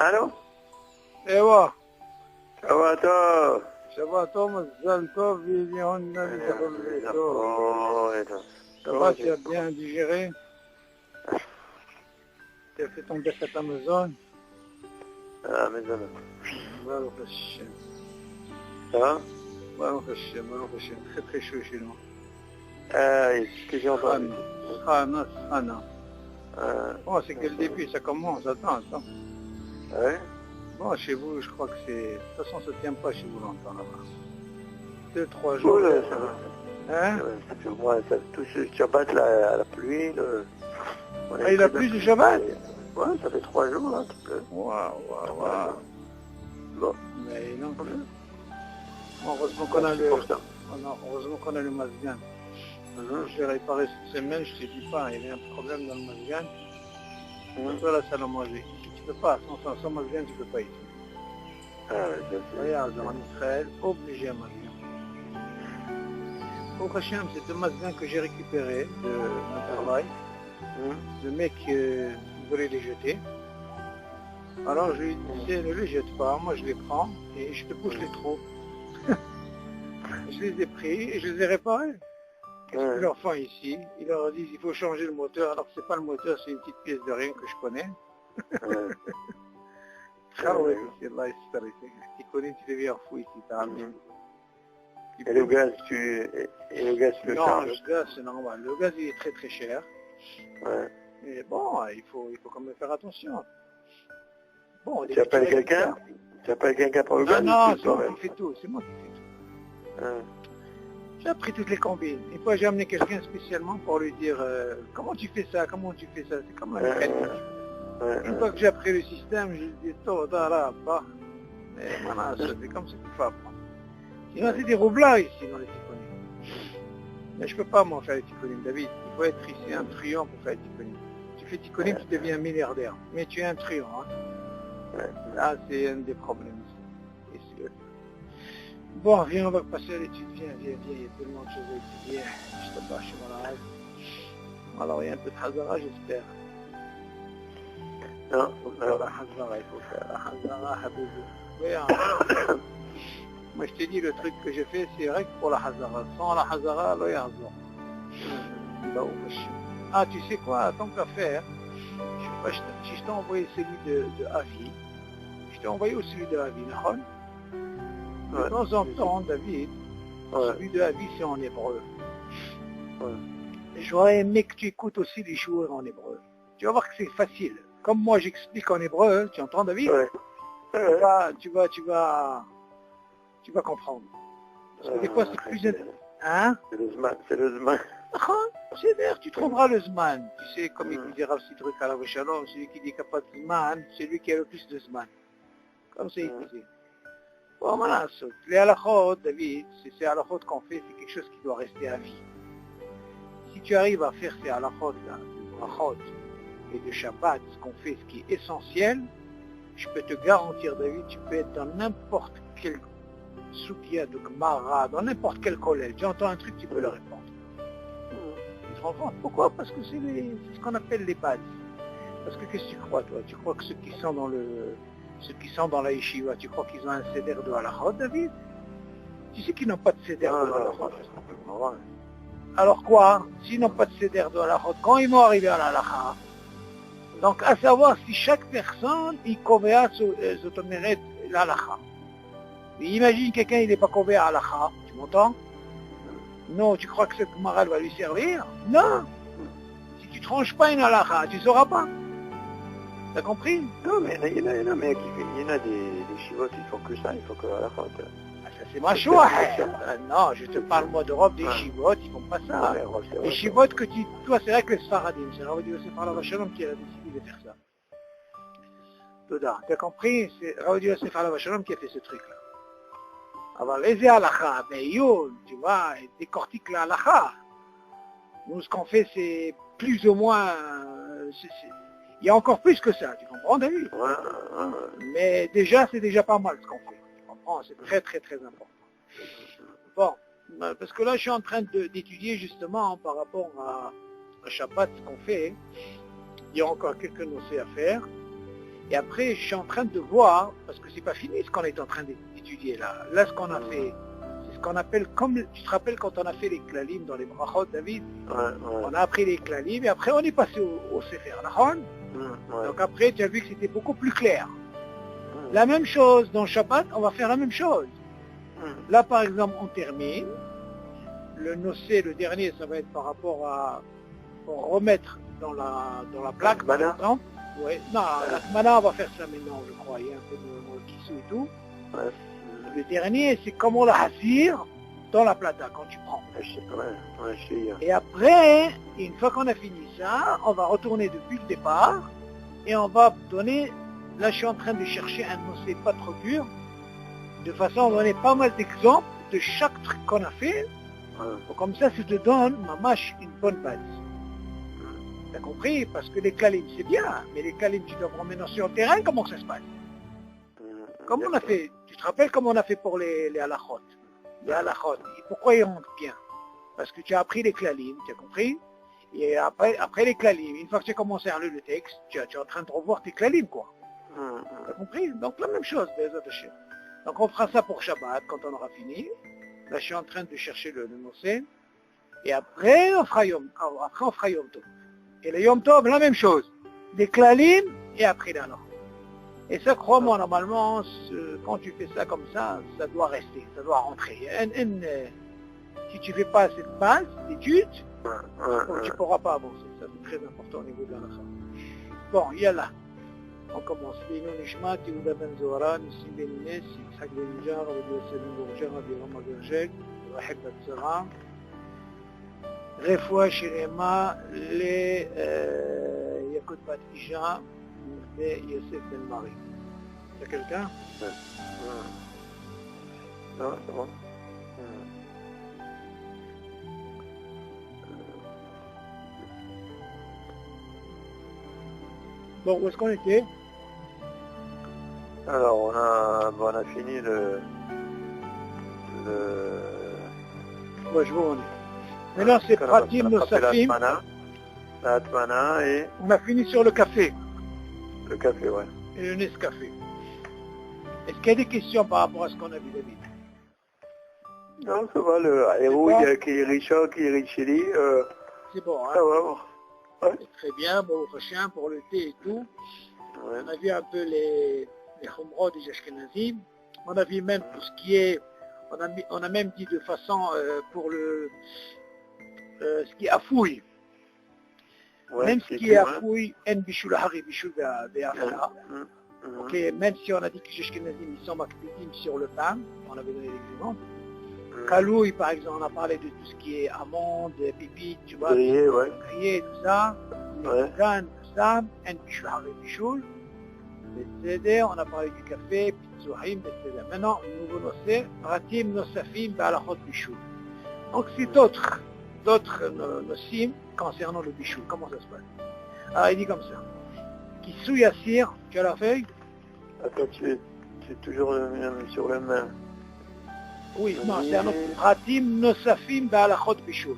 الو ايوه شباتو شباب مزال طوب يجيهن Ça va, tu as bien digéré? Tu as fait tomber cette Amazon? اه مزال Baruch Hashem. ça va Baruch Hashem, Baruch Hashem. Très très chaud chez nous. ce que j'ai entendu. Sana. Bon, c'est que le début, ça commence. Attends. Ouais. Bon, chez vous, je crois que c'est... De toute façon, ça ne tient pas chez vous longtemps là-bas. 2-3 jours. Ouais, ça va. Hein? Ça fait au moins, ça touche le Shabbat, la pluie. Il a plu du Shabbat? Ouais, ça fait 3 jours là, tout peu. Waouh. Bon. Mais non. Heureusement qu'on a le... Heureusement qu'on a le Mazgan. Je l'ai réparé cette semaine, je ne te dis pas, il y avait un problème dans le Mazgan. Toi, la salle à manger. Tu ne peux pas, sans Mazgan, tu ne peux pas ici. Regarde, en Israël, obligé à Mazgan. Au Hachem, c'est un Mazgan que j'ai récupéré de mon travail. Le mec voulait les jeter. Alors je lui disais, ne les jette pas, moi je les prends et je te bouche les trous. Je les ai pris et je les ai réparés. Qu'est-ce qu'ils leur font ici? Ils leur disent il faut changer le moteur, alors que c'est pas le moteur, c'est une petite pièce de rien que je connais. Ah ouais, c'est là, tu connais, tu deviens fou ici, t'as amené. Et le gaz, tu le Non, charges? le gaz c'est normal. Le gaz il est très très cher. Ouais. Et bon, il faut quand même faire attention. Bon, Tu appelles quelqu'un? Tu appelles quelqu'un pour le gaz? Non, c'est moi qui fais tout, c'est moi qui fais tout. Ouais. J'ai appris toutes les combines. Une fois, j'ai amené quelqu'un spécialement pour lui dire comment tu fais ça, c'est comme un mécanique. Une fois que j'ai appris le système, je lui dis tout, là, bah. Et voilà, c'est comme ça qu'il faut apprendre. Sinon, c'est des roublards ici dans les tikkunims. Mais je peux pas m'en faire les tikkunims, David. Il faut être ici un truand pour faire les tikkunims. Tu fais tikkunims, tu deviens milliardaire. Mais tu es un truand, hein. Là, c'est un des problèmes ici. Bon, viens, on va passer à l'étude. Viens, il y a tellement de choses à étudier. Je te bâche, je suis malade. Alors, il y a un peu de Hazara, j'espère. Non, La Hazara, il faut faire la Hazara, Habibi. Moi, je t'ai dit, le truc que j'ai fait, c'est vrai que pour la Hazara. Sans la Hazara, là, il y a Hazara. Ah, tu sais quoi, tant qu'à faire, je sais pas, si je t'ai envoyé celui de Avi, je t'ai envoyé aussi celui de Avi, Nahon. De temps en temps, David, celui de Avi, c'est en hébreu. J'aurais aimé que tu écoutes aussi les joueurs en hébreu. Tu vas voir que c'est facile. Comme moi, j'explique en hébreu, tu entends, David? Tu vas comprendre. Parce que des fois, c'est plus... Hein? C'est le Zman. C'est d'ailleurs, tu trouveras le Zman. Tu sais, comme il dira aussi truc à la Shalom, celui qui dit qu'il n'y a pas de Zman, c'est lui qui a le plus de Zman. Comme ça, il disait. Bon, voilà, les halachot, David, c'est ces halachot qu'on fait, c'est quelque chose qui doit rester à vie. Si tu arrives à faire ces halachot, là, de brachot et de Shabbat, ce qu'on fait, ce qui est essentiel, je peux te garantir, David, tu peux être dans n'importe quel Soukia de Gemara, dans n'importe quel collège. Tu entends un truc, tu peux le répondre. Tu te rends compte? Pourquoi? Parce que c'est ce qu'on appelle les bases. Parce que qu'est-ce que tu crois, toi? Tu crois que ceux qui sont dans la yeshiva, tu crois qu'ils ont un seder de halachot, David? Tu sais qu'ils n'ont pas de seder de halachot. Alors quoi? S'ils n'ont pas de seder de halachot, quand ils vont arriver à la halacha, donc à savoir si chaque personne, il convient la halacha. Mais imagine quelqu'un, il n'est pas convaincu à l'akha, tu m'entends? Non, tu crois que cette morale va lui servir? Non! Si tu tranches pas une halakha, tu ne sauras pas. T'as compris? Non, mais il y en a des chivotes, ils font que ça, il faut que halakha. Ah, ça c'est ma choix. Non, je te parle moi d'Europe, des chivotes, ils font pas ça. Les chivotes que toi, c'est vrai que les Sfaradim, c'est Rav Yosef Alav Shalom qui a décidé de faire ça. T'as compris? C'est Rav Yosef Alav Shalom qui a fait ce truc-là. Alors, les halakha, mais tu vois, décortique la halakha. Nous, ce qu'on fait, c'est plus ou moins... Il y a encore plus que ça, tu comprends, David? Mais déjà, c'est déjà pas mal ce qu'on fait. Tu comprends? C'est très, très, très important. Bon, parce que là, je suis en train d'étudier justement par rapport à Shabbat, ce qu'on fait. Il y a encore quelques notions à faire. Et après, je suis en train de voir, parce que c'est pas fini ce qu'on est en train d'étudier là. Là, ce qu'on a fait, c'est ce qu'on appelle, comme tu te rappelles quand on a fait les klalim dans les brachot, David, on a appris les klalim et après on est passé au sefer, d'accord? Donc après, tu as vu que c'était beaucoup plus clair. La même chose, dans Shabbat, on va faire la même chose. Là, par exemple, on termine. Le nocé, le dernier, ça va être par rapport à pour remettre dans la plaque, par exemple. Ouais. Non, la Kmana, on va faire ça maintenant, je crois. Il y a un peu de kissou et tout. Le dernier, c'est comment la hasir dans la plata, quand tu prends. Et après, une fois qu'on a fini ça, on va retourner depuis le départ et on va donner, là je suis en train de chercher un nocé pas trop dur, de façon à donner pas mal d'exemples de chaque truc qu'on a fait. Comme ça te donne, mamash, une bonne base. T'as compris? Parce que les kalim, c'est bien, mais les kalim, tu dois prendre maintenant sur le terrain, comment ça se passe? Comme on a fait, tu te rappelles comment on a fait pour les halachot? Les halachot, pourquoi ils rentrent bien? Parce que tu as appris les klalim, tu as compris? Et après les klalim, une fois que tu as commencé à lire le texte, tu es en train de revoir tes klalim, quoi. Tu as compris? Donc la même chose, Bezat Hashem. Donc on fera ça pour Shabbat, quand on aura fini. Là, je suis en train de chercher le nocé. Et après, on fera Yom Tov. Et le Yom Tov, la même chose. Des klalim et après l'allah. Et ça, crois-moi, normalement, quand tu fais ça comme ça, ça doit rester, ça doit rentrer. Si tu ne fais pas cette base d'études, tu ne pourras pas avancer. Ça, c'est très important au niveau de l'allah. Bon, il y a là. On commence. Beinou Nishmat, Yehuda Ben Zohara, Nissim Ben Inès, Yitzhak Ben Nijar, Rabbi Yosef Ben Bourja, Rabbi Rama Gergel, Rahek Batzara, Refoua Shirema, les Yakut Bat Isha, et Yosef Ben Mari. Il y a quelqu'un? Non, c'est bon. Bon, où est-ce qu'on était? Alors, on a fini le... Ouais, je vois où on est. Maintenant, c'est Pratim Nosafim. La Atmana et... On a fini sur le café. Le café, ouais. Et le Nescafé. Est-ce qu'il y a des questions par rapport à ce qu'on a vu, David? Non, ça va, le héros qui est Richa, qui est Richeli, c'est bon, hein? Ça va. Ouais. C'est très bien, bon, chien pour le thé et tout. Ouais. On a vu un peu les Khomrod des Ashkenazim. On a vu même tout ce qui est, on a même dit de façon pour ce qui est afouille. Ouais, même ce qui est afouille, en bishul hari bishul ve'afala. Ok, même si on a dit que les Ashkenazim ils sont makpidim sur le pain, on avait donné l'exemple. Kalouille, par exemple, on a parlé de tout ce qui est amandes, pépites, tu vois, grillé, tout ça, les tout ça, en bishul hari bishul. On a parlé du café, pizzohim, etc. Maintenant, nouveau nocé, ratim nosafim, ba'alachot bishul. Donc c'est d'autres nosim concernant le bishul. Comment ça se passe? Alors il dit comme ça. Kisou yassir, tu as la feuille? Attends, tu es toujours sur le main. Oui, non, c'est un autre. Ratim nosafim, ba'alachot bishul.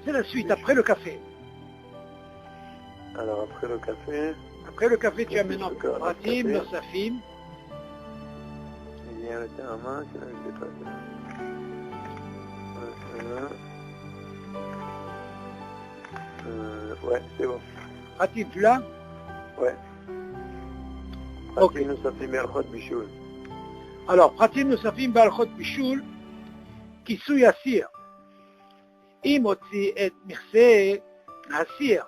C'est la suite, après le café. Alors après le café... Après le café, tu as maintenant Pratim, Nosafim. Il y a le terrain, c'est là que je l'ai pas. Ouais, c'est bon. Pratim, tu l'as? Ouais. Pratim, Nosafim, Balchot, Bishul. Alors, Pratim, Nosafim, Balchot, Bishul, Kisou Yassir. Imotzi et Mirse, Hassir.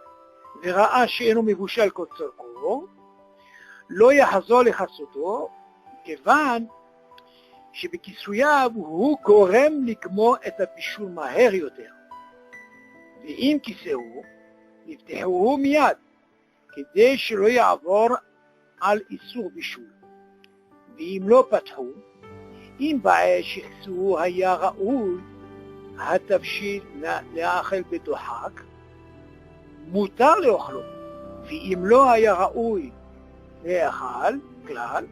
וראה שאינו מבושל כצורכו, לא יחזור לחסותו, כיוון שבכיסוייו הוא גורם לגמור את הבישול מהר יותר. ואם כיסאו, יפתחוהו מיד, כדי שלא יעבור על איסור בישול. ואם לא פתחו, אם בעת שכיסוהו היה ראוי, התבשיל לאכל בדוחק, מותר לאוכלו, ואם לא היה ראוי לאכל כלל,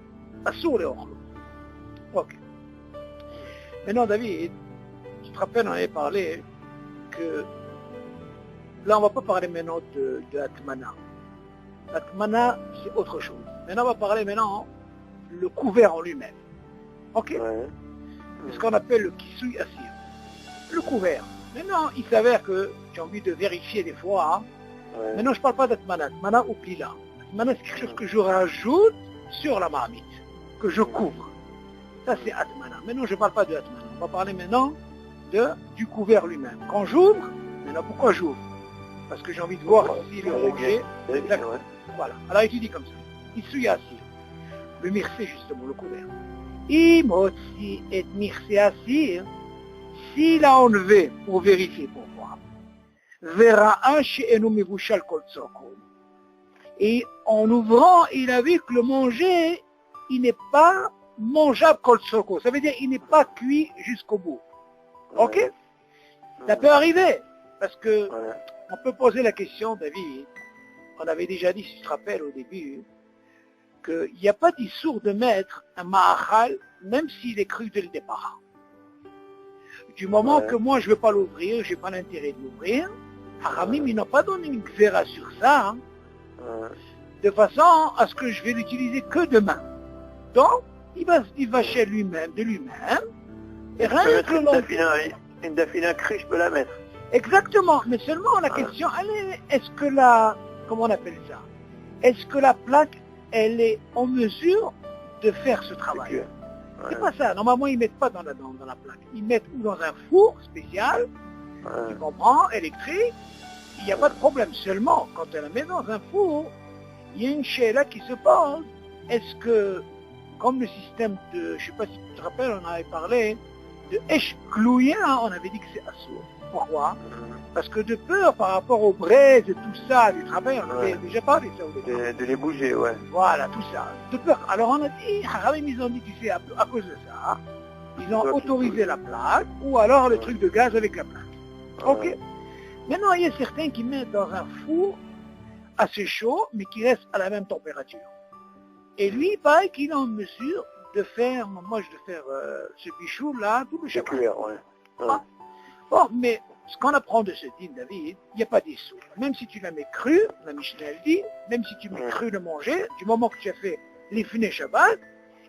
אסור לאוכלו. Ok. Maintenant, David, tu te rappelles, on avait parlé que là, on ne va pas parler maintenant de Atmana. L'atmana, c'est autre chose. Maintenant, on va parler maintenant le couvert en lui-même. Ok? Ouais. C'est ce qu'on appelle le kisui assir. Le couvert. Maintenant, il s'avère que j'ai envie de vérifier des fois. Hein. Ouais. Maintenant, je ne parle pas d'atmana. Atmana ou pila. Atmana, c'est quelque chose que je rajoute sur la marmite, que je couvre. Ça, c'est atmana. Maintenant, je ne parle pas de atmana. On va parler maintenant du couvert lui-même. Quand j'ouvre, maintenant, pourquoi j'ouvre? Parce que j'ai envie de voir si le manger... Ouais. Voilà. Alors, il dit comme ça. Kisui assir. Le mircé, justement, le couvert. Imotsi et mircé assir. S'il a enlevé pour vérifier pourquoi, verra chez Enumivushal Koltsoko. Et en ouvrant, il a vu que le manger, il n'est pas mangeable Koltsoko. Ça veut dire qu'il n'est pas cuit jusqu'au bout. Ok? Ouais. Ça peut arriver. Parce que Ouais. on peut poser la question, David. On avait déjà dit, si tu te rappelles au début, qu'il n'y a pas d'issour de mettre un ma'achal, même s'il est cru dès le départ. Du moment que moi je ne veux pas l'ouvrir, je n'ai pas l'intérêt de l'ouvrir, Haramim, ils n'ont pas donné une xéra sur ça, hein, de façon à ce que je vais l'utiliser que demain. Donc, il va chez lui-même, de lui-même, et rien que l'on... Une dafina crue, je peux la mettre. Exactement, mais seulement la question, elle est, est-ce que comment on appelle ça? Est-ce que la plaque, elle est en mesure de faire ce travail? C'est pas ça. Normalement, ils mettent pas dans la plaque. Ils mettent ou dans un four spécial, tu comprends, électrique. Il n'y a pas de problème. Seulement, quand elle la met dans un four, il y a une chéla qui se pose. Est-ce que, comme le système de, je sais pas si tu te rappelles, on avait parlé de Eshklouya, on avait dit que c'est assourd. Pourquoi? Parce que de peur par rapport aux braises et tout ça, du travail, on avait déjà parlé de ça au départ. De les bouger, ouais. Voilà, tout ça. De peur. Alors on a dit, Haramim, ils ont dit, tu sais, à cause de ça, ils ont autorisé la plaque, ou alors le truc de gaz avec la plaque. Ok. Maintenant, il y a certains qui mettent dans un four assez chaud, mais qui reste à la même température. Et lui, il paraît qu'il est en mesure de faire, moi je vais faire ce bichou là, tout le chapeau. Bon, mais ce qu'on apprend de ce dîme, David, il n'y a pas d'issue. Même si tu la mets crue, la Mishnah elle dit, même si tu mets cru le manger, du moment que tu as fait les funets Shabbat,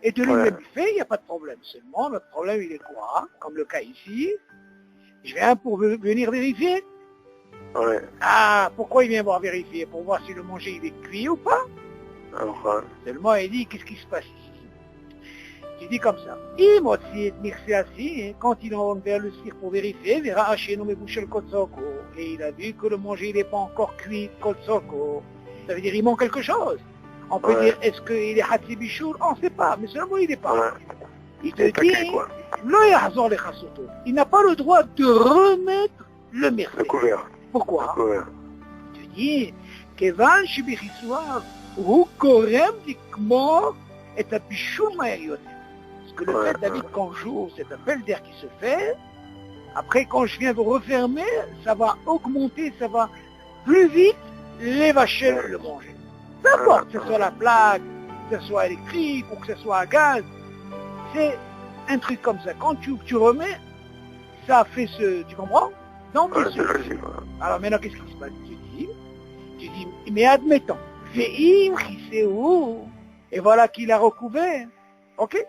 et de lui-même fait, il n'y a pas de problème. Seulement, notre problème, il est quoi? Comme le cas ici, je viens pour venir vérifier. Ah, pourquoi il vient voir vérifier? Pour voir si le manger, il est cuit ou pas? Seulement, il dit, qu'est-ce qui se passe ici? Il dit comme ça. Quand il a enlevé le cire pour vérifier, verra chez nous le kotsoko. Et il a vu que le manger il n'est pas encore cuit kotsoko. Ça veut dire qu'il manque quelque chose. On peut dire, est-ce qu'il est hatsi bichour? On ne sait pas, mais seulement il n'est pas. Il te dit, il n'a pas le droit de remettre le merci. Le couvert. Pourquoi? Tu dis, Kevan shibichisoir, ou korem dikmor, et un bichou maérioté. Parce que le fait, David, quand j'ouvre, c'est un bel d'air qui se fait. Après, quand je viens vous refermer, ça va augmenter, ça va plus vite les vacher le manger. Peu importe, que ce soit la plaque, que ce soit électrique ou que ce soit à gaz, c'est un truc comme ça. Quand tu remets, ça fait tu comprends? Donc, alors maintenant, qu'est-ce qui se passe? Tu dis, mais admettons, et voilà qu'il a recouvert. Ok?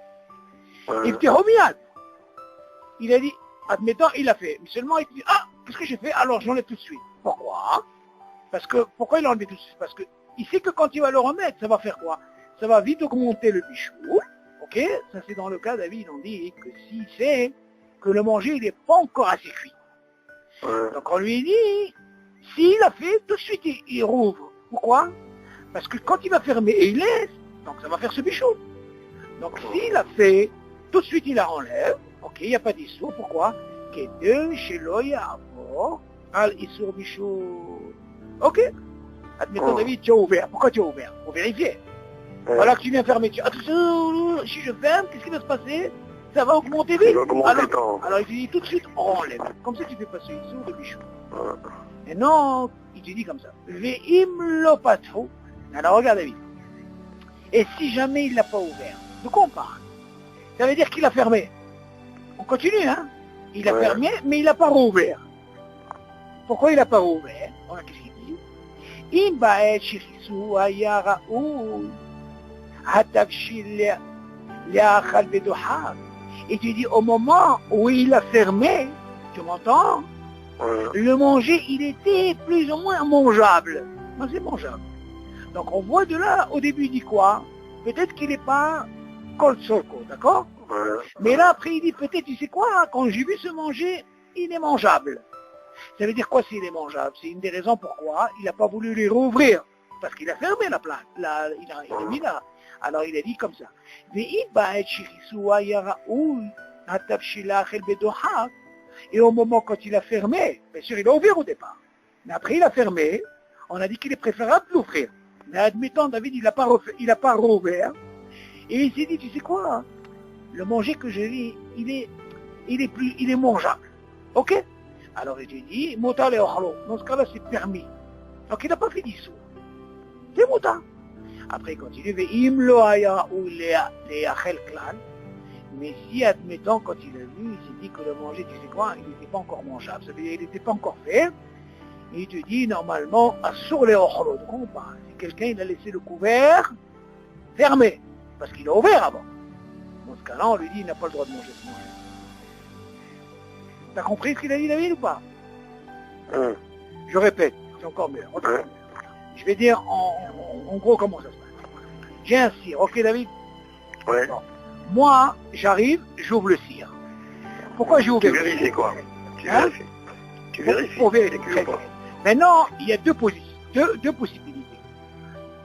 Il était romiade. Il a dit, admettons, il a fait. Mais seulement, il dit, ah, qu'est-ce que j'ai fait? Alors, j'enlève tout de suite. Pourquoi? Parce que, pourquoi il a enlevé tout de suite? Parce que, il sait que quand il va le remettre, ça va faire quoi? Ça va vite augmenter le bichou. Ok? Ça, c'est dans le cas, David, on dit que s'il sait que le manger, il n'est pas encore assez cuit. Donc, on lui dit, s'il a fait, tout de suite, il rouvre. Pourquoi? Parce que quand il va fermer et il laisse, donc ça va faire ce bichou. Donc, s'il a fait, tout de suite, il la enlève. Ok, il n'y a pas d'issour. Pourquoi? Ok. Admettons, David, tu as ouvert. Pourquoi tu as ouvert? Pour vérifier. Voilà que tu viens fermer. Attention, si je ferme, qu'est-ce qui va se passer? Ça va augmenter vite. Alors, il te dit tout de suite, on enlève. Comme ça, tu fais passer issour de bichou. Et non, il te dit comme ça. Alors, regarde, David. Et si jamais il ne l'a pas ouvert, de quoi on parle? Ça veut dire qu'il a fermé. On continue, hein? Il a fermé, mais il n'a pas rouvert. Pourquoi il n'a pas rouvert? Voilà, qu'est-ce qu'il dit? אם בעת שחיסו היה ראוי, התבשיל לאכל בדוחק. Et tu dis, au moment où il a fermé, tu m'entends? Le manger, il était plus ou moins mangeable. Non, c'est mangeable. Donc on voit de là, au début, il dit quoi? Peut-être qu'il n'est pas col soco, d'accord? Mais là, après, il dit, peut-être, tu sais quoi? Quand j'ai vu se manger, il est mangeable. Ça veut dire quoi s'il est mangeable? C'est une des raisons pourquoi il n'a pas voulu les rouvrir. Parce qu'il a fermé la plaque. Il a mis là. Alors il a dit comme ça. Et au moment quand il a fermé, bien sûr il a ouvert au départ. Mais après il a fermé, on a dit qu'il est préférable de l'ouvrir. Mais admettons, David, il n'a pas rouvert. Et il s'est dit, tu sais quoi? Le manger que je vis, il est mangeable. Ok? Alors il lui dit, Mota le ochlo. Dans ce cas-là, c'est permis. Donc il n'a pas fait dissous. C'est Mota. Après il continue, mais si, admettons, quand il a vu, il s'est dit que le manger, tu sais quoi, il n'était pas encore mangeable. Ça veut dire qu'il n'était pas encore fait. Et il te dit, normalement, sur les ochlo. De quoi on parle? Si quelqu'un, il a laissé le couvert fermé. Parce qu'il a ouvert avant. Dans ce cas-là, on lui dit, il n'a pas le droit de manger ce manger. T'as compris ce qu'il a dit, David, ou pas? Je répète, c'est encore mieux. Je vais dire en gros comment ça se passe. J'ai un cire, ok David? Ouais. Bon. Moi, j'arrive, j'ouvre le cire. Pourquoi j'ai ouvert? Tu vérifies quoi? Tu vérifies. Tu vérifies. Pour vérifier. Maintenant, il y a deux possibilités.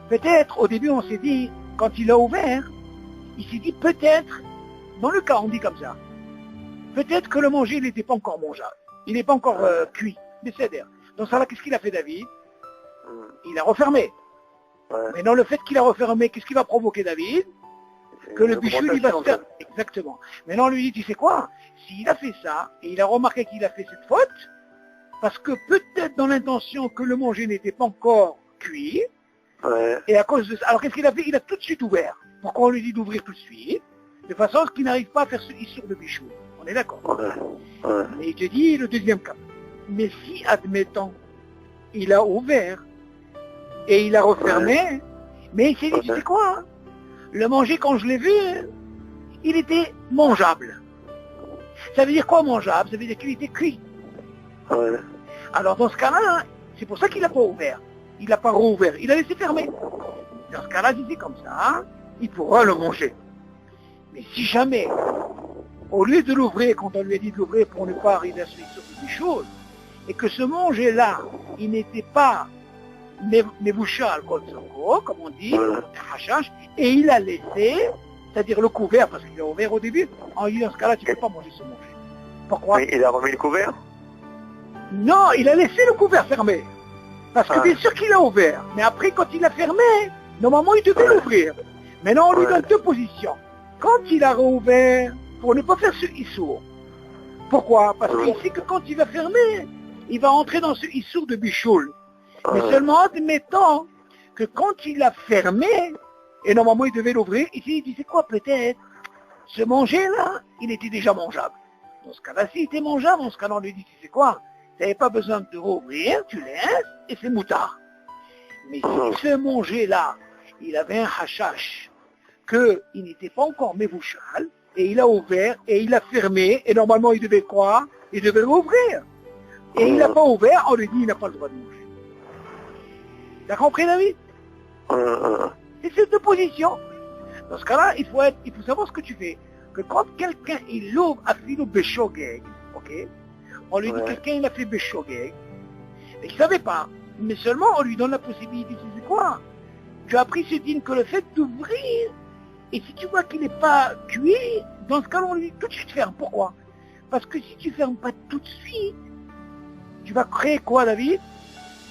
Peut-être, au début, on s'est dit, quand il a ouvert, il s'est dit peut-être, dans le cas, on dit comme ça, peut-être que le manger n'était pas encore mangeable. Il n'est pas encore cuit. Mais c'est-à-dire, dans ça là, qu'est-ce qu'il a fait David? Il a refermé. Mais dans le fait qu'il a refermé, qu'est-ce qui va provoquer David? Que le bichou, il va se faire... Exactement. Maintenant, on lui dit, tu sais quoi? S'il a fait ça, et il a remarqué qu'il a fait cette faute, parce que peut-être dans l'intention que le manger n'était pas encore cuit, et à cause de ça, alors qu'est-ce qu'il a fait? Il a tout de suite ouvert. Pourquoi on lui dit d'ouvrir tout de suite? De façon à ce qu'il n'arrive pas à faire ce issur de bichou. On est d'accord? Et il te dit le deuxième cas. Mais si, admettons, il a ouvert, et il a refermé, mais il s'est dit, tu sais quoi? Le manger, quand je l'ai vu, il était mangeable. Ça veut dire quoi mangeable? Ça veut dire qu'il était cuit. Alors dans ce cas-là, c'est pour ça qu'il n'a pas ouvert. Il n'a pas rouvert, il a laissé fermer. Dans ce cas-là, si c'est comme ça, il pourra le manger. Mais si jamais, au lieu de l'ouvrir, quand on lui a dit de l'ouvrir pour ne pas arriver à se sur des choses, et que ce manger-là, il n'était pas Mevouchal Kotsoko, comme on dit, Hachash, et il a laissé, c'est-à-dire le couvert, parce qu'il a ouvert au début, en lui dit dans ce cas-là, tu ne peux pas manger ce manger. Pourquoi? Mais il a remis le couvert? Non, il a laissé le couvert fermé. Parce que bien sûr qu'il a ouvert, mais après quand il a fermé, normalement il devait l'ouvrir. Maintenant on lui donne deux positions. Quand il a rouvert, pour ne pas faire ce issour. Pourquoi? Parce qu'il sait que quand il va fermer, il va entrer dans ce issour de bichoul. Mais seulement admettons que quand il a fermé, et normalement il devait l'ouvrir, il s'est dit, c'est quoi peut-être? Ce manger-là, il était déjà mangeable. Dans ce cas-là, s'il était mangeable, dans ce cas-là, on lui dit, tu sais quoi? Tu n'avais pas besoin de rouvrir, tu laisses, et c'est moutard. Mais si ce manger-là, il avait un hachash, qu'il n'était pas encore mévouchal, et il a ouvert, et il a fermé, et normalement il devait quoi? Il devait l'ouvrir. Et il n'a pas ouvert, on lui dit, il n'a pas le droit de manger. T'as compris, David? C'est ces deux positions. Dans ce cas-là, il faut savoir ce que tu fais. Que quand quelqu'un, il ouvre à filo béchogeg, ok? On lui dit, quelqu'un, il a fait béchogeg, et il ne savait pas. Mais seulement, on lui donne la possibilité, tu sais quoi? Tu as appris ce dîne que le fait d'ouvrir, et si tu vois qu'il n'est pas cuit, dans ce cas-là, on lui dit tout de suite ferme. Pourquoi? Parce que si tu ne fermes pas tout de suite, tu vas créer quoi, David?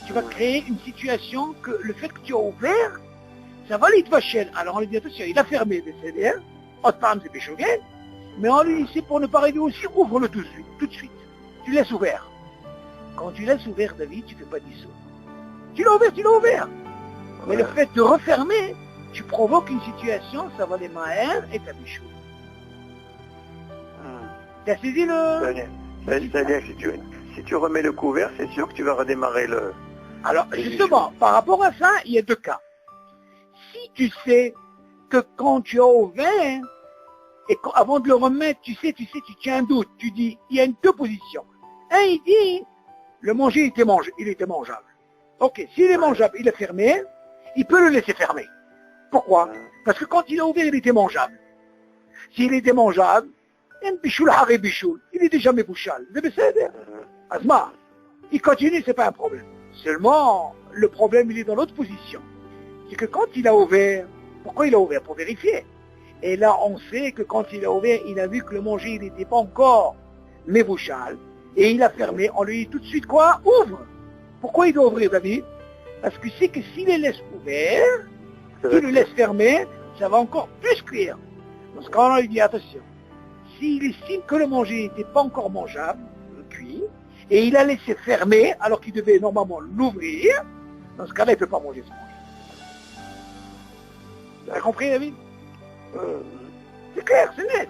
Tu vas créer une situation que le fait que tu as ouvert, ça va l'idvachel. Alors on lui dit, attention, il a fermé, c'est-à-dire, c'est péchoguet, mais on lui dit, c'est pour ne pas arriver aussi, ouvre-le tout de suite. Tu laisses ouvert. Quand tu laisses ouvert, David, tu ne fais pas d'issou. Tu l'as ouvert. Mais le fait de refermer, tu provoques une situation, ça va les maher et ta bichou. T'as saisi le... C'est-à-dire, si tu remets le couvert, c'est sûr que tu vas redémarrer Alors, justement, par rapport à ça, il y a deux cas. Si tu sais que quand tu as ouvert, et avant de le remettre, tu tiens un doute. Tu dis, il y a deux positions. Un, il dit, le manger, il était mangeable. Ok, s'il est mangeable, il est fermé, il peut le laisser fermer. Pourquoi? Parce que quand il a ouvert, il était mangeable. S'il était mangeable, il est déjà mébouchal. Asma, il continue, c'est pas un problème. Seulement, le problème, il est dans l'autre position. C'est que quand il a ouvert, pourquoi il a ouvert? Pour vérifier. Et là, on sait que quand il a ouvert, il a vu que le manger, il n'était pas encore mébouchal. Et il a fermé, on lui dit tout de suite quoi? Ouvre! Pourquoi il doit ouvrir, David? Parce qu'il sait que s'il les laisse ouverts, s'il le laisse fermer, ça va encore plus cuire. Dans ce cas-là, on lui dit attention. S'il estime que le manger n'était pas encore mangeable, cuit, et il a laissé fermer, alors qu'il devait normalement l'ouvrir, dans ce cas-là, il ne peut pas manger ce manger. Vous avez compris, David? C'est clair, c'est net.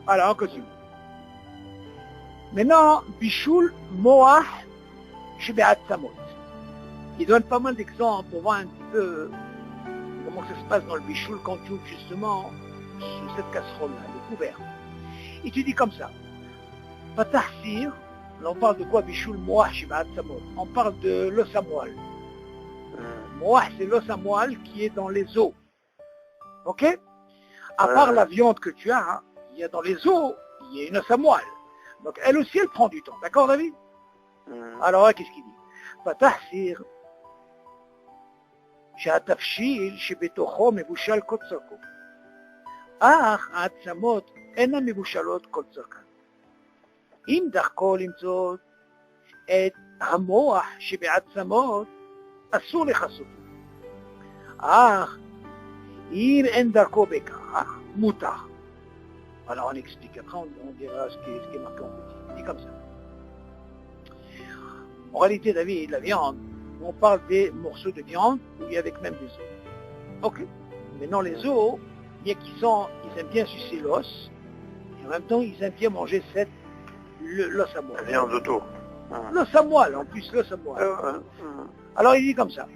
Alors, on continue. Maintenant, Bichoul Moach Shebe'at Samot. Il donne pas mal d'exemples pour voir un petit peu comment ça se passe dans le Bichoul quand tu ouvres justement sur cette casserole-là, le couvert. Il te dit comme ça. Patahsir, là on parle de quoi Bichoul Moach Shebe'at Samot? On parle de l'os à moelle. Moach, c'est l'os à moelle qui est dans les os. Ok? À part la viande que tu as, hein, il y a dans les os, il y a une os à moelle. Donc elle aussi, elle prend du temps. D'accord, David? Alors, qu'est-ce qu'il dit? Patahsir, שהתבשיל שבתוכו מבושל כל צורכו. אך העצמות אינן מבושלות כל צורכן. אם דרכו למצוא את המוח שבעצמות, אסור לכסותו. אך אם אין דרכו בכך, מותר. Alors on explique, après on dira ce qui est marqué en petit. Il dit comme ça. En réalité, David, la viande, on parle des morceaux de viande où il y a avec même des os. Ok. Maintenant les os, bien qu'ils aiment bien sucer l'os, et en même temps ils aiment bien manger l'os à moelle. La viande autour. L'os à moelle, en plus l'os à moelle. Alors il dit comme ça.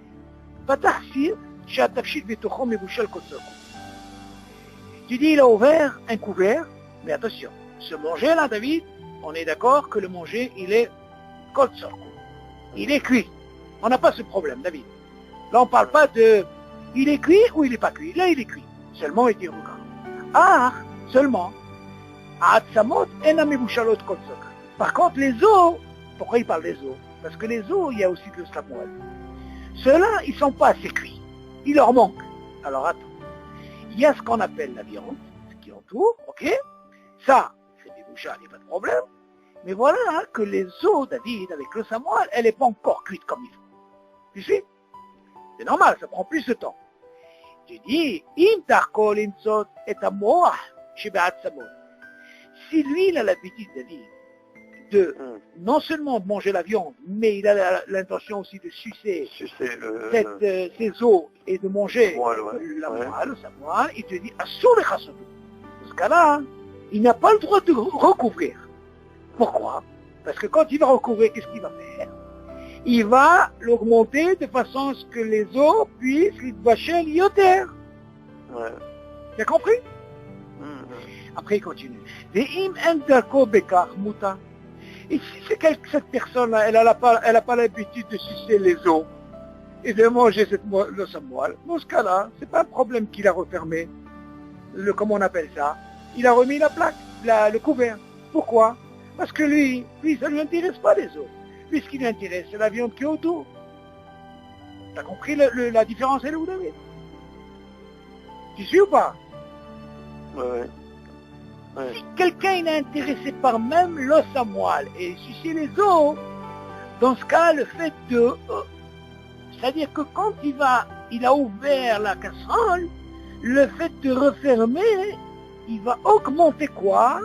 Tu dis, il a ouvert un couvert, mais attention, ce manger là, David, on est d'accord que le manger, il est kotzorko. Il est cuit. On n'a pas ce problème, David. Là, on ne parle pas de, il est cuit ou il n'est pas cuit. Là, il est cuit. Seulement, il dit, regarde. Ah, seulement, par contre, les os, pourquoi il parle des os? Parce que les os, il y a aussi de la moelle. Ceux-là, ils ne sont pas assez cuits. Il leur manque. Alors, attends. Il y a ce qu'on appelle la viande, ce qui entoure, ok? Ça, c'est des bouchards, il n'y a pas de problème. Mais voilà hein, que les os, David, avec le samoil, elle n'est pas encore cuite comme il faut. Tu sais? C'est normal, ça prend plus de temps. Tu dis, si lui, il a l'habitude, David, de non seulement de manger la viande, mais il a l'intention aussi de sucer ses os et de manger la moelle, sa moelle, il te dit, dans ce cas-là, il n'a pas le droit de recouvrir. Pourquoi? Parce que quand il va recouvrir, qu'est-ce qu'il va faire? Il va l'augmenter de façon à ce que les os puissent l'idvacher l'ioter. Tu as compris? Après, il continue. Et si c'est cette personne-là, elle n'a pas l'habitude de sucer les os et de manger l'os à moelle, dans ce cas-là, c'est pas un problème qu'il a refermé. Comment on appelle ça? Il a remis la plaque, le couvert. Pourquoi? Parce que lui, ça ne lui intéresse pas les os. Lui, ce qui lui intéresse, c'est la viande qui est autour. T'as compris la différence, elle est où, David? Tu suis ou pas? Si quelqu'un est intéressé par même l'os à moelle et sucer les os, dans ce cas, le fait de... c'est-à-dire que quand il a ouvert la casserole, le fait de refermer, il va augmenter quoi?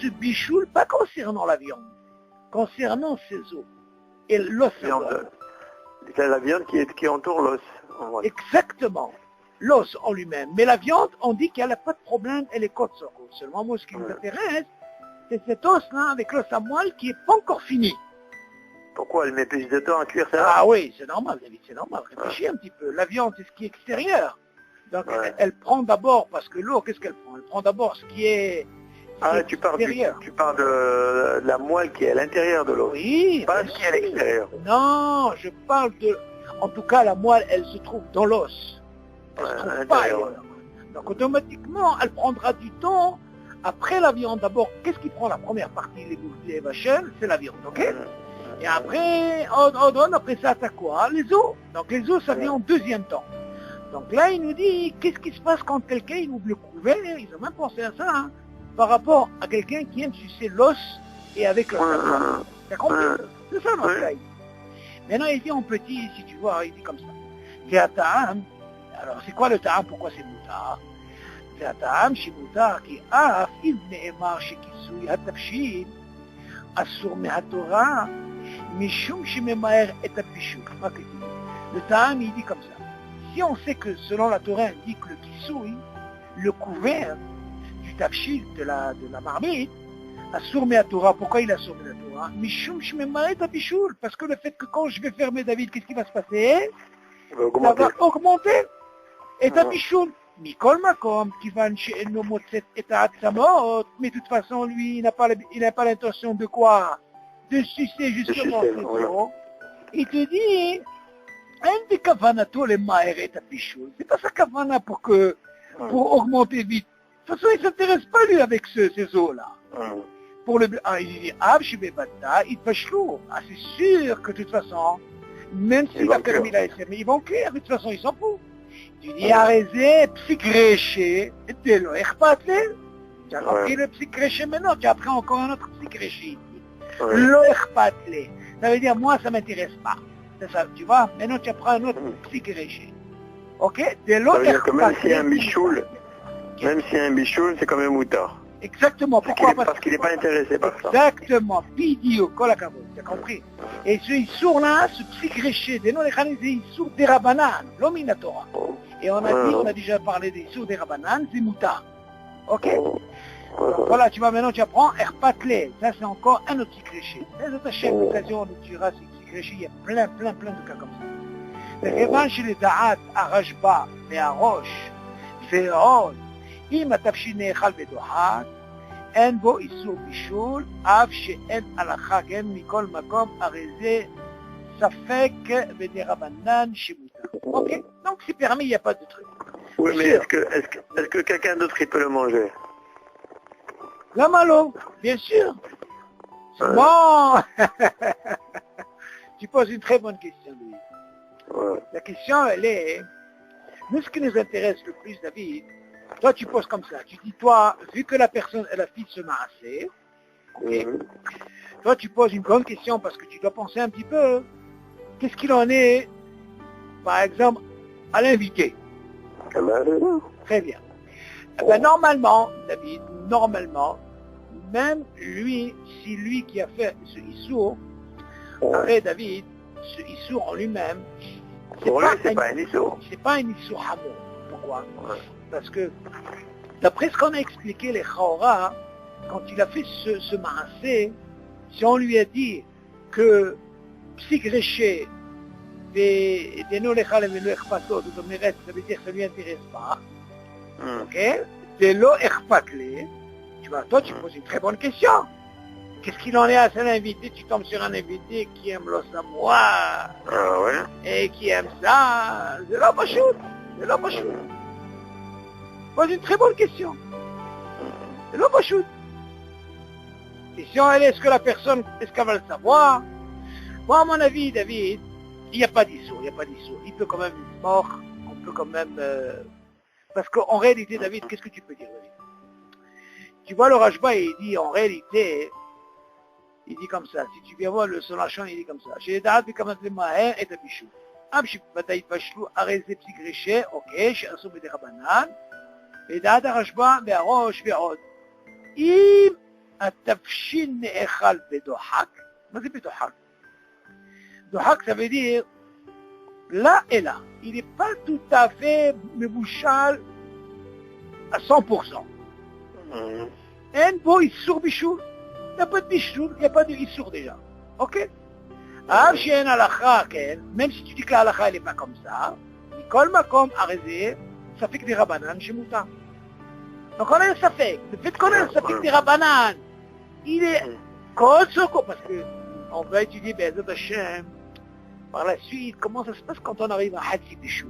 Ce bichoul, pas concernant la viande, concernant ses os et l'os à moelle. C'est la viande qui entoure l'os. Exactement. L'os en lui-même. Mais la viande, on dit qu'elle n'a pas de problème, elle est kotzorko. Seulement, moi, ce qui nous intéresse, c'est cet os-là, avec l'os à moelle, qui n'est pas encore fini. Pourquoi elle met plus de temps à cuire ça? Ah oui, c'est normal, David, c'est normal. Réfléchis un petit peu. La viande, c'est ce qui est extérieur. Donc, elle prend d'abord, parce que l'eau, qu'est-ce qu'elle prend? Elle prend d'abord ce qui est extérieur. Tu parles de la moelle qui est à l'intérieur de l'eau. Oui. Pas ce qui est à l'extérieur. Non, je parle de... En tout cas, la moelle, elle se trouve dans l'os. Elle se trouve pas ailleurs. Donc, automatiquement, elle prendra du temps. Après la viande, d'abord, qu'est-ce qui prend la première partie, les vachelles? C'est la viande, ok? Et après, on donne, après ça, t'as quoi? Les os. Donc les os, ça vient en deuxième temps. Donc là, il nous dit, qu'est-ce qui se passe quand quelqu'un il ouvre le couvert? Ils ont même pensé à ça, hein, par rapport à quelqu'un qui aime sucer l'os et avec le sang. T'as compris? C'est ça notre cas. Maintenant, il dit en petit, si tu vois, il dit comme ça. C'est un ta'am. Alors, c'est quoi le ta'am? Pourquoi c'est moutar? C'est un ta'am chez moutar qui a, il ne'emar chez kisui hatapshin, assur mehatorah, mishum shememaer et apishu. Le ta'am, il dit comme ça. Si on sait que selon la Torah indique le kisui, le couvert du tafshil de la marmite, assur mehatorah, pourquoi il assur mehatorah? Mishum shememaer et apishu. Parce que le fait que quand je vais fermer David, qu'est-ce qui va se passer? Ça va augmenter. Et apishu. Mikol Makom, Kivan She'eno Motset et Ta'atsamot, mais de toute façon, lui, il n'a pas l'intention de quoi? De sucer justement ses os. Il te dit, un des kavanato les maher et tapichou. C'est pas sa kavana pour augmenter vite. De toute façon, il s'intéresse pas lui avec ces os-là. Pour le, il dit, Abshibebata, il pachelou. Ah, c'est sûr que de toute façon, même s'il a permis la SM, ils vont cuire, de toute façon, il s'en fout. Tu dis, arrêtez, psychréché, de l'eau, tu as compris le psychréché maintenant, tu as appris encore un autre psychréché. L'eau, ça veut dire, moi, ça m'intéresse pas. C'est ça, tu vois, maintenant tu apprends un autre psychréché. Ok? De l'eau, ça veut dire que même si un bichoul, c'est quand même moutard. Exactement. Pourquoi? Parce qu'il n'est pas intéressé par ça. Exactement. Pidio, kolakabo, tu as compris? Et ce issour là, ce psychréché, des noms les khanis, c'est issour des rabanan, l'ominatora. Et on a déjà parlé des issour des rabanan, c'est moutard. Ok? Donc, voilà, tu vois, maintenant tu apprends erpatlé. Ça c'est encore un autre psychréché. Les autres chefs d'occasion, on tuera ces psychréchés, il y a plein de cas comme ça. Les revanches chez les da'at, à Rajba, et à Roche, Féod, אם התבשיל נאכל בדוחק, אין בו איסור בישול, אף שאין הלכה כן מכל מקום, הרי זה ספק בדרבנן שמותר. Ok? Donc c'est permis, il n'y a pas de truc. Oui, mais est-ce que quelqu'un d'autre il peut le manger? La malo, bien sûr. Bon. Tu poses une très bonne question, Louis. La question, elle est, nous ce qui nous intéresse le plus, David, toi, tu poses comme ça. Tu dis, toi, vu que la personne, elle a fait se masser, toi, tu poses une grande question parce que tu dois penser un petit peu. Qu'est-ce qu'il en est, par exemple, à l'invité? Très bien. Eh ben, normalement, David, même lui, si lui qui a fait ce issour, après David, ce issour en lui-même, c'est pas un issour. C'est pas un issour hamour. Pourquoi? Parce que, d'après ce qu'on a expliqué, les Chaora, quand il a fait ce maassé, si on lui a dit que psychréché, des non-lechal et des echpatot, ça veut dire que ça ne lui intéresse pas, ok? De l'eau echpatlé, tu vois, toi tu poses une très bonne question. Qu'est-ce qu'il en est à cet invité? Tu tombes sur un invité qui aime l'os à moi, et qui aime ça, c'est là pas chaud, C'est une très bonne question. C'est là pas chaud. Question, elle est-ce que la personne, est-ce qu'elle va le savoir? Moi, à mon avis, David, il n'y a pas d'issour, il peut quand même être mort, on peut quand même... Parce qu'en réalité, David, qu'est-ce que tu peux dire, David? Tu vois, le Rajba, il dit, en réalité, il dit comme ça, si tu viens voir le Solachon, il dit comme ça, chez les Da'at, Bikamat Maher et Tabichou. Abshib Bataït Bachelou, Arezé Psychréché, ok, chez Assou Bede Rabanan, et Da'at Arashba, Be'arosh, Be'od. Im Atafshin Ne'echal Bedohak. Mais c'est Bedohak. Dohak, ça veut dire là et là. Il n'est pas tout à fait mebouchal à 100%. En bo issour bichoul. Il n'y a pas de bichoul, il n'y a pas de issour déjà. Ok? Même si tu dis que la halakha, elle n'est pas comme ça, Mikol Makom Arezé, ça fait que des Rabbanan chez Mouta. Donc on a un safek. Le fait qu'on a un safek des Rabbanan, il est Kol Soko, parce qu'on va étudier Be'ezat Hashem par la suite, comment ça se passe quand on arrive à Hatzit des Chou.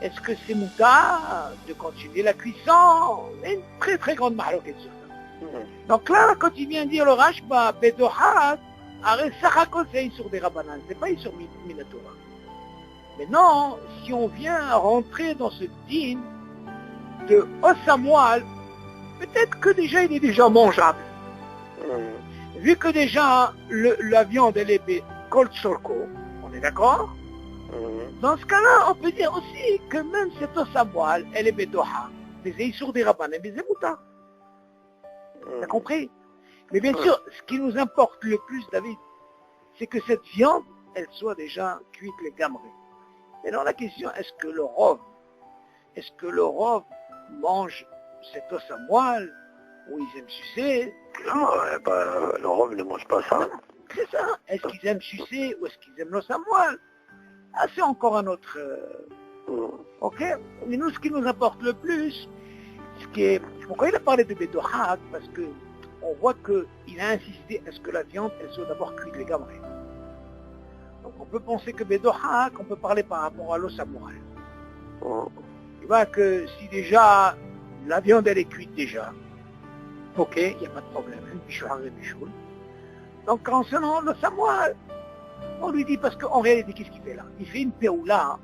Est-ce que c'est Mouta de continuer la cuisson? Il y a une très très grande mahloquette sur ça. Donc là, quand il vient dire le Rashba, Bedohat, Arrête Sarakol, c'est sur des Rabbanan, c'est pas sur Minatora. Maintenant, si on vient rentrer dans ce din de Osamoal, peut-être que déjà il est déjà mangeable. Vu que déjà la viande elle est Kol Sorko, on est d'accord? Dans ce cas-là, on peut dire aussi que même cette Osamoal, elle est Bedoha, des sur des Rabbanan, des Mouta. T'as compris? Mais bien sûr, ce qui nous importe le plus, David, c'est que cette viande, elle soit déjà cuite les gamrés. Et alors la question, est-ce que le rov mange cet os à moelle, ou ils aiment sucer? Non, le rov ne mange pas ça. C'est ça. Est-ce qu'ils aiment sucer ou est-ce qu'ils aiment l'os à moelle? Ah, c'est encore un autre... Ok? Mais nous, ce qui nous importe le plus, pourquoi il a parlé de Bedohak? Parce que on voit qu'il a insisté à ce que la viande, elle soit d'abord cuite les gamrés. Donc on peut penser que Bedohak, on peut parler par rapport à l'os à moelle. Il va que si déjà la viande, elle est cuite déjà, ok, il n'y a pas de problème. Donc concernant l'os à moelle, on lui dit, parce qu'en réalité, qu'est-ce qu'il fait là? Il fait une péoula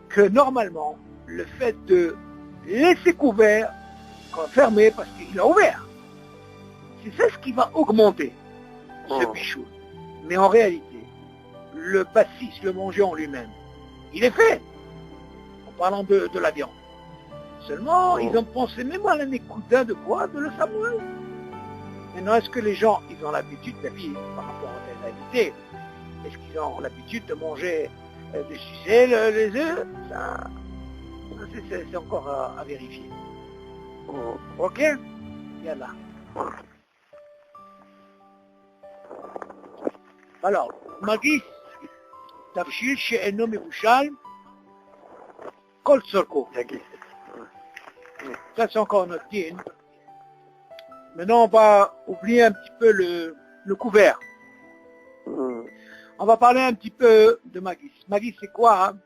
que normalement, le fait de laisser couvert, fermé parce qu'il a ouvert, c'est ça ce qui va augmenter ce bichou. Mais en réalité, le passis, le manger en lui-même, il est fait, en parlant de la viande. Seulement, ils ont pensé même à l'écoudin de quoi? De le Samuel. Maintenant, est-ce que les gens, ils ont l'habitude, la vie, par rapport à la réalité, est-ce qu'ils ont l'habitude de manger, de sucer les œufs? Ça c'est encore à vérifier. Ok? Yallah. Alors, Magis, Tafshil she'eno mevushal, Kol Tzorko. Ça c'est encore notre din. Maintenant on va oublier un petit peu le couvert. On va parler un petit peu de Magis. Magis c'est quoi? Hein?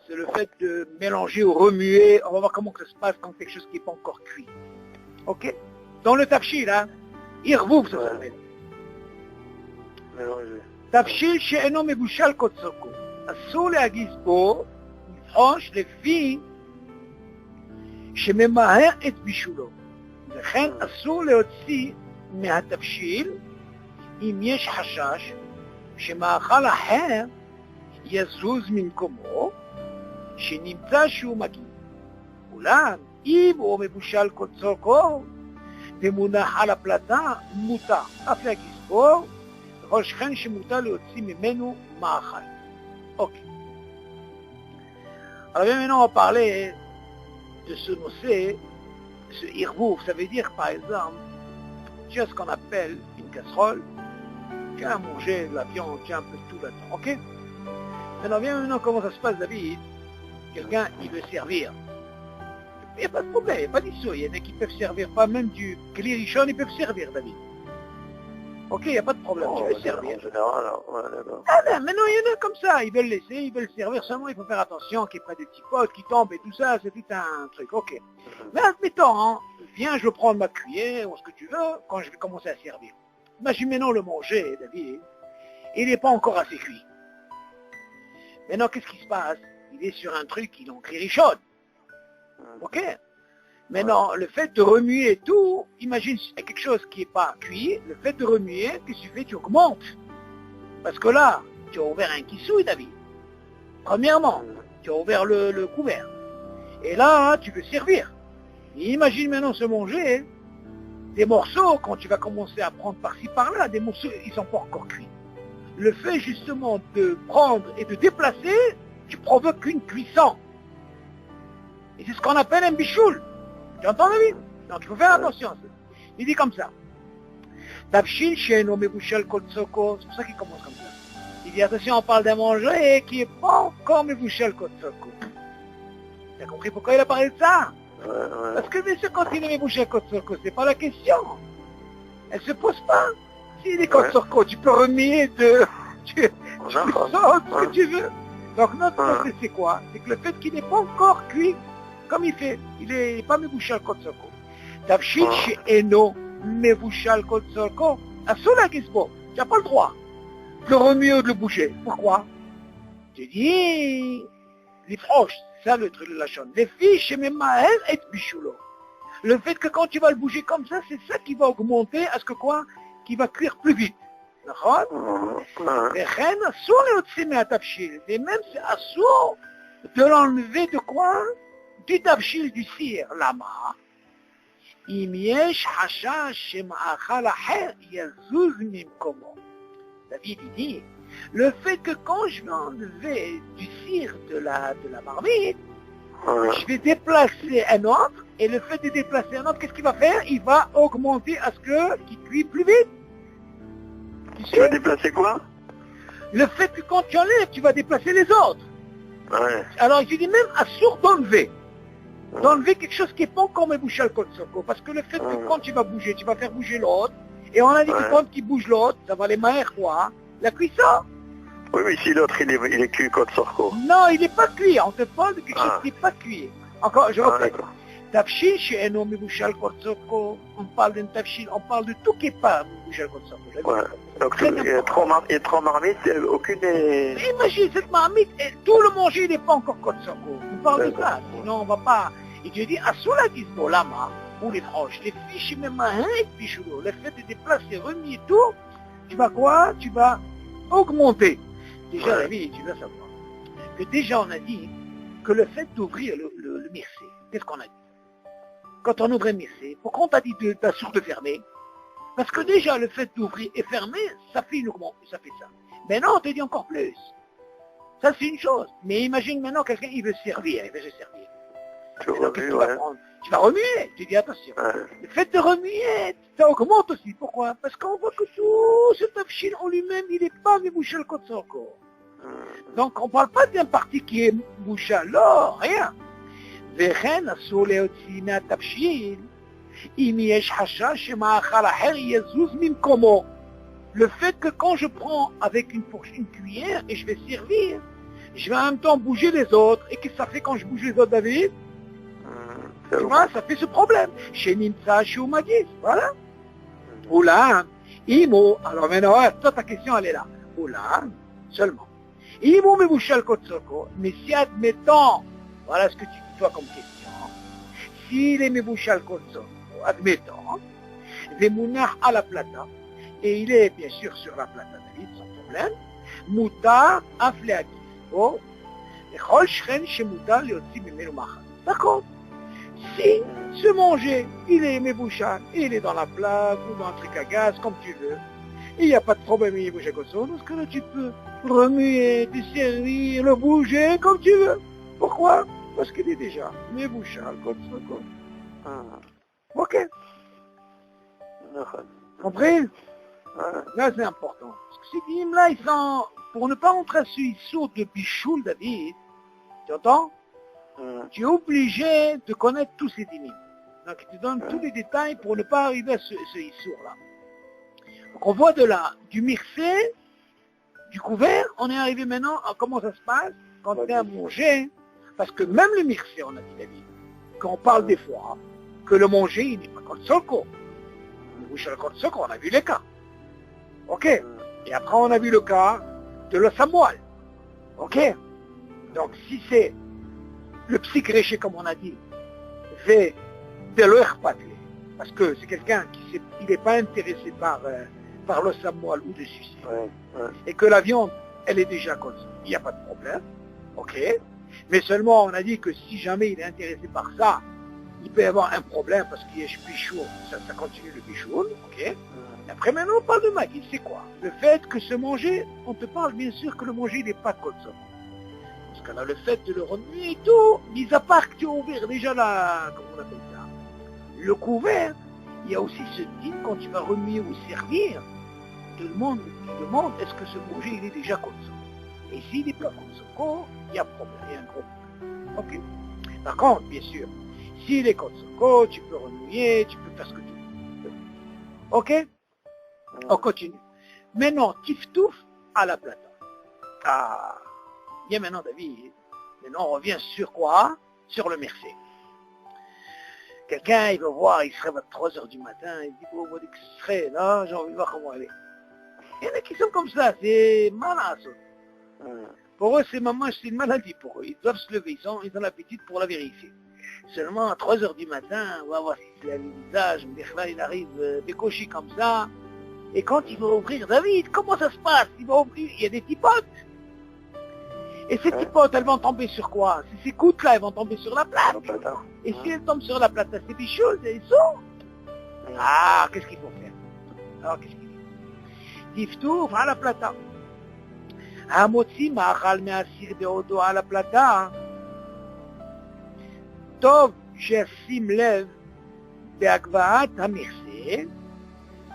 C'est le fait de mélanger ou remuer. On va voir comment ça se passe quand quelque chose qui n'est pas encore cuit. Ok? Dans le tafshil, hein? Irvouf, ça s'appelle. תבשיל שאינו מבושל כצורכו, אסור להגיס בו, לבחוש לפי שממהר את בישולו. לכן אסור להוציא מהתבשיל אם יש חשש שמאכל אחר יזוז ממקומו, שנמצא שהוא מגיע. אולם אם הוא מבושל כצורכו ומונח על הפלטה, מותר אף להגיס בו, כל שכן שמותר להוציא ממנו מאכל. Ok. Alors maintenant on va parler de ce nocé, ce irvouf. Ça veut dire par exemple, tu as ce qu'on appelle une casserole, tu as à manger de la viande, tu as un peu de tout là-dedans. Ok? Maintenant comment ça se passe, David? Quelqu'un il veut servir. Il n'y a pas de problème, il n'y a pas d'issue. Il y en a qui peuvent servir, pas même du klirichon, ils peuvent servir, David. Ok, il n'y a pas de problème, tu veux servir. En général, d'accord. Ah ben, maintenant il y en a comme ça, ils veulent laisser, ils veulent servir, seulement il faut faire attention qu'il n'y ait pas des petits potes qui tombent et tout ça, c'est tout un truc, ok. Mais admettons, hein, viens, je vais prendre ma cuillère ou ce que tu veux, quand je vais commencer à servir. Imagine maintenant le manger, David, il n'est pas encore assez cuit. Maintenant, qu'est-ce qui se passe? Il est sur un truc, il est en clairichonne. Ok? Maintenant, le fait de remuer et tout, imagine quelque chose qui n'est pas cuit, le fait de remuer, qu'est-ce que tu fais? Tu augmentes. Parce que là, tu as ouvert un kissouille, David. Premièrement, tu as ouvert le couvert. Et là, tu veux servir. Et imagine maintenant se manger des morceaux, quand tu vas commencer à prendre par-ci par-là, des morceaux, ils sont pas encore cuits. Le fait justement de prendre et de déplacer, tu provoques une cuisson. Et c'est ce qu'on appelle un bichoul. Tu entends, David? Donc il faut faire attention. Il dit comme ça. Tafshil she'eno mevushal kol tzorko. C'est pour ça qu'il commence comme ça. Il dit attention, on parle d'un manger qui n'est pas encore mevushal kol tzorko. T'as compris pourquoi il a parlé de ça? Parce que bien sûr, quand il est mevushal kol tzorko, c'est pas la question. Elle se pose pas. S'il est kol tzorko, tu peux remuer tu sors ce que tu veux. Donc notre procès c'est quoi? C'est que le fait qu'il n'est pas encore cuit comme il fait, il n'est pas mevushal kol tzorko. Tafshil she'eno mevushal kol tzorko, asur להגיס בו. Tu n'as pas le droit de le remuer ou de le bouger. Pourquoi? Tu dis, les proches, c'est ça le truc de la chaîne. Les filles chez mes mains et bichoulo. Le fait que quand tu vas le bouger comme ça, c'est ça qui va augmenter à ce que quoi? Qui va cuire plus vite. D'accord? וכן אסור להוציא מהתבשיל, et même c'est assour de l'enlever de quoi? Du תבשיל, du cire. למה? אם יש חשש שמאכל אחר יזוז ממקומו. David il dit, le fait que quand je vais enlever du cire de la marmite, je vais déplacer un autre, et le fait de déplacer un autre, qu'est-ce qu'il va faire? Il va augmenter à ce qu'il cuit plus vite. Tu vas déplacer quoi? Le fait que quand tu enlèves, tu vas déplacer les autres. Alors il dit même assour d'enlever. D'enlever quelque chose qui est pas encore mevushal kol tzorko. Parce que le fait que quand tu vas bouger, tu vas faire bouger l'autre. Et on a dit que quand il bouge l'autre, ça va aller maher quoi? La cuisson. Oui, mais si l'autre il est cuit kol tzorko. Non, il n'est pas cuit. On te parle de quelque chose qui n'est pas cuit. Encore, je répète. Tafshil she'eno mevushal kol tzorko. On parle d'un tafshil, on parle de tout qui n'est pas mevushal kol tzorko. Donc il y a trois marmites, aucune est... Imagine cette marmite, et tout le manger il n'est pas encore kol tzorko. On parle de ça, sinon on va pas... Et tu dis, assour להגיס בו, lama, pour les proches, les fiches même et bichoulo, le fait de déplacer, remis tout, tu vas quoi? Tu vas augmenter. Déjà, la vie, tu vas savoir que déjà on a dit que le fait d'ouvrir le mircé, qu'est-ce qu'on a dit? Quand on ouvre un mircé, pourquoi on t'a dit d'assour de fermer? Parce que déjà, le fait d'ouvrir et fermer, ça fait une augmentation, ça fait ça. Maintenant, on te dit encore plus. Ça, c'est une chose. Mais imagine maintenant, quelqu'un, il veut servir, il veut se servir. Tu vas remuer, tu dis attention. Le fait de remuer, ça augmente aussi. Pourquoi? Parce qu'on voit que tout ce tafshil en lui-même, il n'est pas mevushal kol tzorko. Donc on ne parle pas d'un parti qui est mevushal, non, rien. וכן אסור להוציא מהתבשיל אם יש חשש שמאכל אחר יזוז ממקומו. Le fait que quand je prends avec une cuillère et je vais servir, je vais en même temps bouger les autres. Et qu'est-ce que ça fait quand je bouge les autres, David? Tu vois, ça fait ce problème. Chez Nimtza, chez Oumadis, voilà. Oula, Imo, alors maintenant, toi ta question elle est là. Oula, seulement. Imo mevushal kol tzorko, mais si admettons, voilà ce que tu dis toi comme question, s'il est mevushal kol tzorko, admettons, vemunach à la plata, et il est bien sûr sur la plata, David, sans problème, mutar afleagis, oh, echol shren shemutar leotzi mimenu machal. D'accord? Si ce manger, il est mevushal, il est dans la plaque ou dans un truc à gaz, comme tu veux, il n'y a pas de problème, il est mevushal kol tzorko, parce que là tu peux remuer, te servir, le bouger comme tu veux. Pourquoi? Parce qu'il est déjà mevushal kol tzorko. Ok. Compris? Là c'est important. Parce que ces dinim là, ils sont, pour ne pas entrer sur une sorte de bichoul, David, tu entends? Tu es obligé de connaître tous ces dinim. Donc il te donne tous les détails pour ne pas arriver à ce issour-là. Donc on voit de là, du mircé, du couvert, on est arrivé maintenant à comment ça se passe quand tu es à manger. Parce que même le mircé, on a dit David, quand on parle des fois, que le manger, il n'est pas kol tzorko. Le mevushal kol tzorko, on a vu les cas. Ok. Et après on a vu le cas de l'os à moelle. Ok. Donc si c'est le psychréché, comme on a dit, fait de l'oekhpatlé, parce que c'est quelqu'un qui n'est pas intéressé par l'os à moelle ou des suicides, et que la viande, elle est déjà comme ça, il n'y a pas de problème, ok. Mais seulement, on a dit que si jamais il est intéressé par ça, il peut y avoir un problème, parce qu'il y a bichour, ça continue le bichour, ok. Et après, maintenant, on parle de magie, c'est quoi? Le fait que ce manger, on te parle bien sûr que le manger, il n'est pas comme ça. Parce que là, le fait de le remuer et tout, mis à part que tu as ouvert déjà comment on appelle ça, le couvert, il y a aussi ce din quand tu vas remuer ou servir, tout le monde demande est-ce que ce manger il est déjà kotso. Et s'il n'est pas kotso, il y a problème, il y a un gros problème. Ok. Par contre, bien sûr, s'il est kotso, tu peux remuer, tu peux faire ce que tu veux. Ok. On continue. Maintenant, tiftouf à la plata. Ah, bien maintenant David. Maintenant on revient sur quoi? Sur le merci. Quelqu'un, il va voir, il se réveille à 3 heures du matin, il dit, oh, ce serait là, j'ai envie de voir comment elle est. Il y en a qui sont comme ça, c'est malin. Pour eux, c'est une maladie pour eux. Ils doivent se lever, ils ont l'appétit pour la vérifier. Seulement à 3 heures du matin, on va voir si c'est le visage, là, il arrive décoché comme ça. Et quand il va ouvrir, David, comment ça se passe? Il va ouvrir, il y a des tipotes. Et ces tipotes, elles vont tomber sur quoi? Ces gouttes-là, elles vont tomber sur la plate. Et si elles tombent sur la plate, c'est des choses, elles sont. Ah, qu'est-ce qu'il faut faire? Alors, qu'est-ce qu'il dit? Tiftouf à la plata. המוציא מאכל מהסיר בעודו על הפלטה, טוב שישים לב בהגבהת המכסה,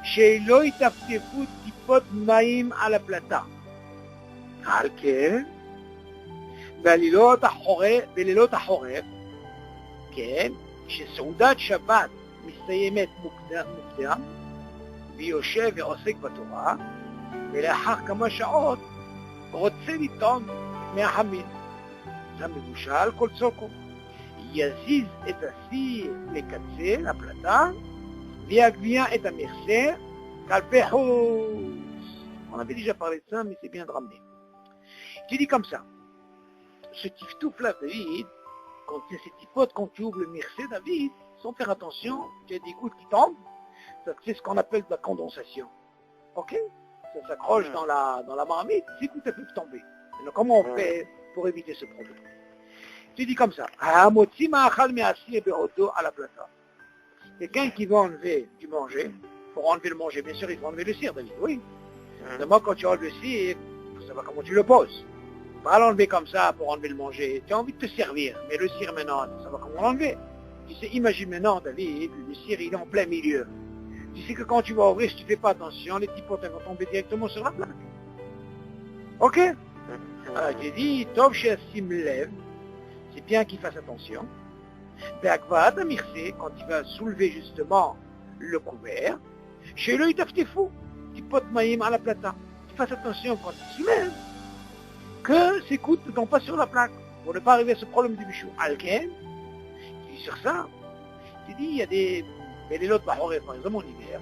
שלא יטפטפו טיפות מים על הפלטה. על כן, בלילות החורף, כן, שסעודת שבת מסתיימת מוקדם, ויושב ועוסק בתורה, ולאחר כמה שעות רוצה לטעום מהחמין. המבושל כל צוקו. יזיז את הסיר לקצה, לפלטה, ויגביה את המכסה כלפי חוץ. On avait déjà parlé de ça, mais c'est bien de ramener. Tu dis comme ça. Ce tiftouf-là, David, quand c'est ces tipotes, quand tu ouvres le mircé, David, sans faire attention, tu as des gouttes qui tombent. C'est ce qu'on appelle de la condensation. Ok? Ça s'accroche dans la marmite, ces gouttes peuvent tomber. Alors, comment on fait pour éviter ce problème? Tu dis comme ça. Quelqu'un qui va enlever du manger, pour enlever le manger, bien sûr, il faut enlever le cire, David, oui. Seulement, quand tu enlèves le cire, il faut savoir comment tu le poses. Pas l'enlever comme ça pour enlever le manger. Tu as envie de te servir, mais le cire maintenant, tu sais pas comment l'enlever. Tu sais, imagine maintenant, David, le cire, il est en plein milieu. Tu sais que quand tu vas ouvrir, si tu fais pas attention, les petits potes vont tomber directement sur la plaque. Ok? Alors, j'ai dit, Tov Sheasim Lev, c'est bien qu'il fasse attention. Be'akvat Amirse, quand il va soulever justement le couvert, chez lui, il fou, petit pot maïm à la plata. Il fasse attention quand il soulève, que ses coudes ne tombent pas sur la plaque, pour ne pas arriver à ce problème du bichou. Alken, tu dis sur ça, tu dis, il y a des lots par exemple en hiver,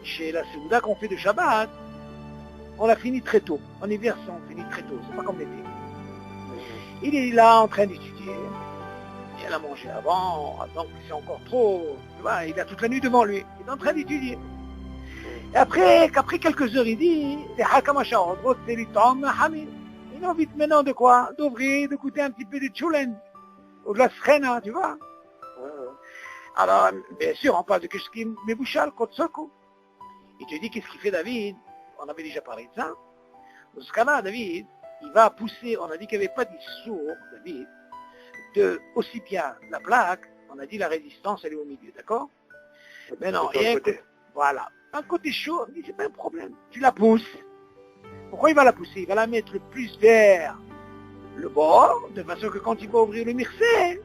chez la Séouda qu'on fait de Shabbat, on l'a fini très tôt. En hiver, on finit très tôt, c'est pas comme l'été. Il est là en train d'étudier, il a mangé avant, donc c'est encore trop, tu vois, il a toute la nuit devant lui, il est en train d'étudier. Et après quelques heures, il dit, il a envie maintenant de quoi? D'ouvrir, de goûter un petit peu de tchoulen, ou de la srena, tu vois. Alors, bien sûr, on parle de quelque chose qui est mebouchal, kotsoko. Il te dit, qu'est-ce qu'il fait David? On avait déjà parlé de ça. Dans ce cas-là, David, il va pousser, on a dit qu'il n'y avait pas d'issour, David, de aussi bien la plaque, on a dit la résistance, elle est au milieu, d'accord? Mais non, il y a un côté, voilà. Un côté chaud, mais c'est pas un problème. Tu la pousses. Pourquoi il va la pousser? Il va la mettre le plus vers le bord, de façon que quand il va ouvrir le mircé,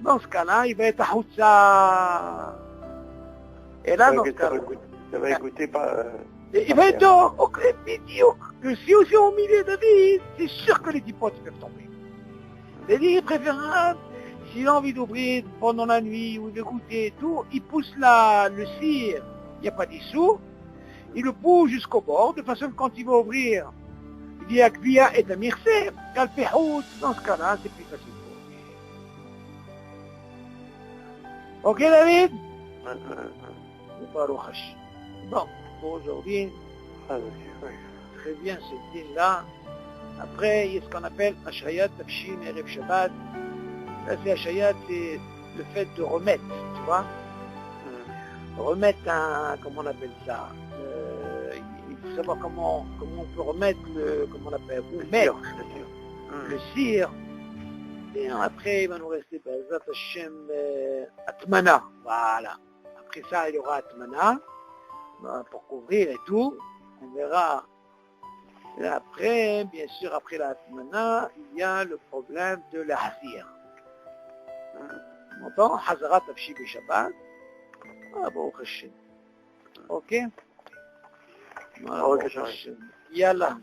dans ce cas-là, il va être à Houtsa. Et là, dans ce cas-là, ça va écouter pas... il va être au médiocre. Si aussi au milieu, David, c'est sûr que les dipotes peuvent tomber. C'est-à-dire, préférable, s'il a envie d'ouvrir pendant la nuit ou de goûter et tout, il pousse le cire, il n'y a pas d'issou, il le pousse jusqu'au bord, de façon que quand il va ouvrir, il dit Akbia et Amirse, Kalpehout, dans ce cas-là, c'est plus facile pour lui. Ok, David? Bon, pour aujourd'hui, très bien ce dîner-là. Après, il y a ce qu'on appelle Ashayat, Tafshin, Erev Shabbat. Ça, c'est Ashayat, c'est le fait de remettre, tu vois. Remettre comment on appelle ça? Il faut savoir comment on peut remettre comment on appelle, ou mettre le cire. Et après, il va nous rester, Bezat Hashem, Atmana. Voilà. après ça, il y aura Atmana, pour couvrir et tout. On verra. Et après, bien sûr, après la Atmana, il y a le problème de la Hazir. On entend Hazarat Tafshi Shabbat. Ah bon, ok. Voilà, Ok, Yallah.